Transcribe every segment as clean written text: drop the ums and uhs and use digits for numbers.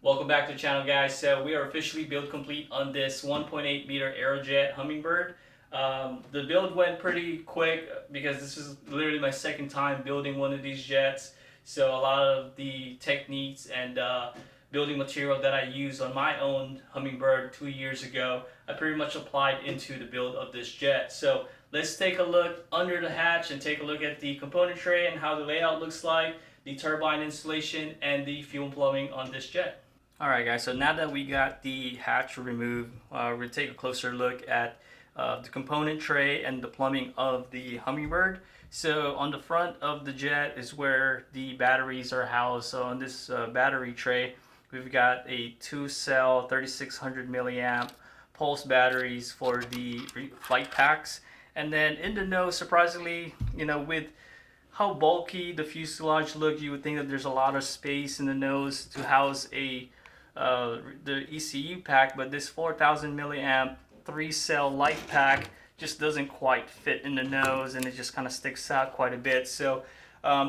Welcome back to the channel, guys. So we are officially build complete on this 1.8 meter Aerojet Hummingbird. The build went pretty quick because this is literally my second time building one of these jets. So a lot of the techniques and building material that I used on my own Hummingbird 2 years ago, I pretty much applied into the build of this jet. So let's take a look under the hatch and take a look at the component tray and how the layout looks like, the turbine installation, and the fuel plumbing on this jet. Alright guys, so now that we got the hatch removed, we're going to take a closer look at the component tray and the plumbing of the Hummingbird. So on the front of the jet is where the batteries are housed. So on this battery tray, we've got a 2-cell 3600 milliamp pulse batteries for the flight packs. And then in the nose, surprisingly, with how bulky the fuselage look, you would think that there's a lot of space in the nose to house the ECU pack, but this 4000 milliamp 3-cell light pack just doesn't quite fit in the nose, and it just kind of sticks out quite a bit. So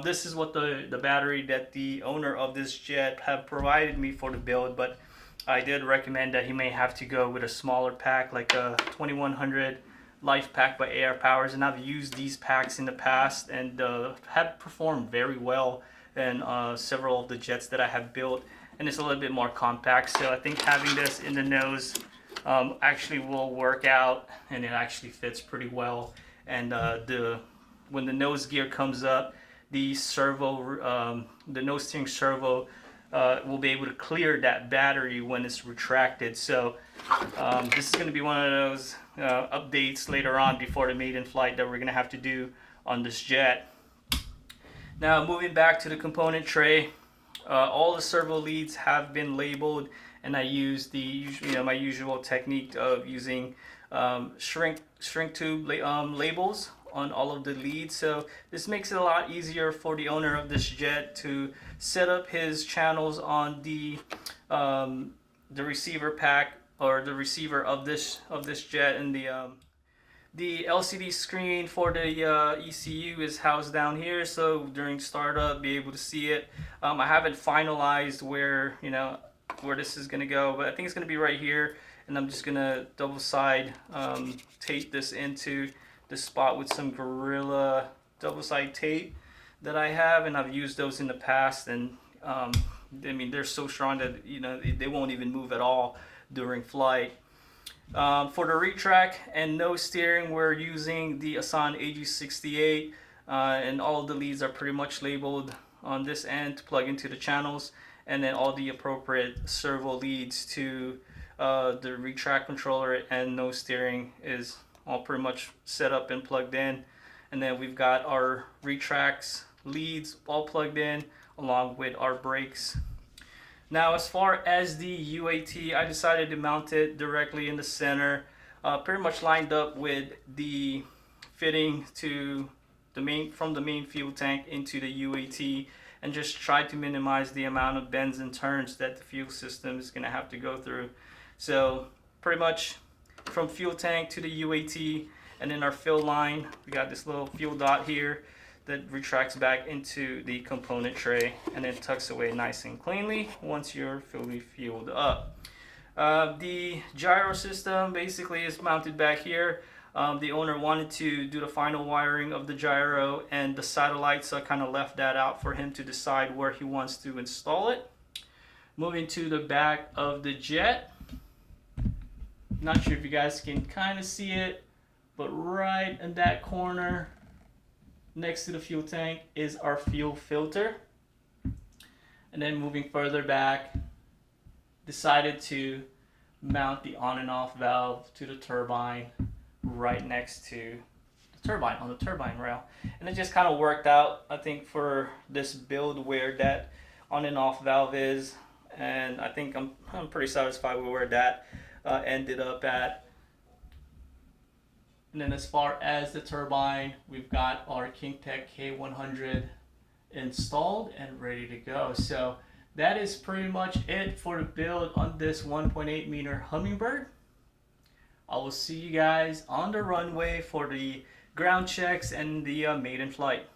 this is what the battery that the owner of this jet have provided me for the build, but I did recommend that he may have to go with a smaller pack, like a 2100 Life Pack by AR Powers, and I've used these packs in the past and have performed very well in several of the jets that I have built, and it's a little bit more compact. So I think having this in the nose actually will work out, and it actually fits pretty well. And when the nose gear comes up, the nose steering servo will be able to clear that battery when it's retracted. So this is going to be one of those updates later on before the maiden flight that we're going to have to do on this jet. Now moving back to the component tray, all the servo leads have been labeled, and I use my usual technique of using shrink tube labels on all of the leads. So this makes it a lot easier for the owner of this jet to set up his channels on the receiver pack, or the receiver of this jet, and the LCD screen for the ECU is housed down here, so during startup be able to see it. I haven't finalized where this is gonna go, but I think it's gonna be right here, and I'm just gonna double side tape this into the spot with some Gorilla double side tape that I have, and I've used those in the past, and I mean, they're so strong that they won't even move at all during flight. For the retract and nose steering, we're using the Asan AG68, and all of the leads are pretty much labeled on this end to plug into the channels, and then all the appropriate servo leads to the retract controller and nose steering is all pretty much set up and plugged in. And then we've got our retracts leads all plugged in, along with our brakes. Now as far as the UAT, I decided to mount it directly in the center, pretty much lined up with the fitting to from the main fuel tank into the UAT, and just try to minimize the amount of bends and turns that the fuel system is going to have to go through. So pretty much from fuel tank to the UAT, and then our fill line, we got this little fuel dot here that retracts back into the component tray and then tucks away nice and cleanly once you're fully fueled up. The gyro system basically is mounted back here. The owner wanted to do the final wiring of the gyro and the satellite, so I kind of left that out for him to decide where he wants to install it. Moving to the back of the jet, not sure if you guys can kind of see it, but right in that corner next to the fuel tank is our fuel filter. And then moving further back, decided to mount the on and off valve to the turbine right next to the turbine, on the turbine rail. And it just kind of worked out, I think, for this build where that on and off valve is, and I think I'm pretty satisfied with where that ended up at. And then as far as the turbine, we've got our KingTech K100 installed and ready to go. So that is pretty much it for the build on this 1.8 meter Hummingbird. I will see you guys on the runway for the ground checks and the maiden flight.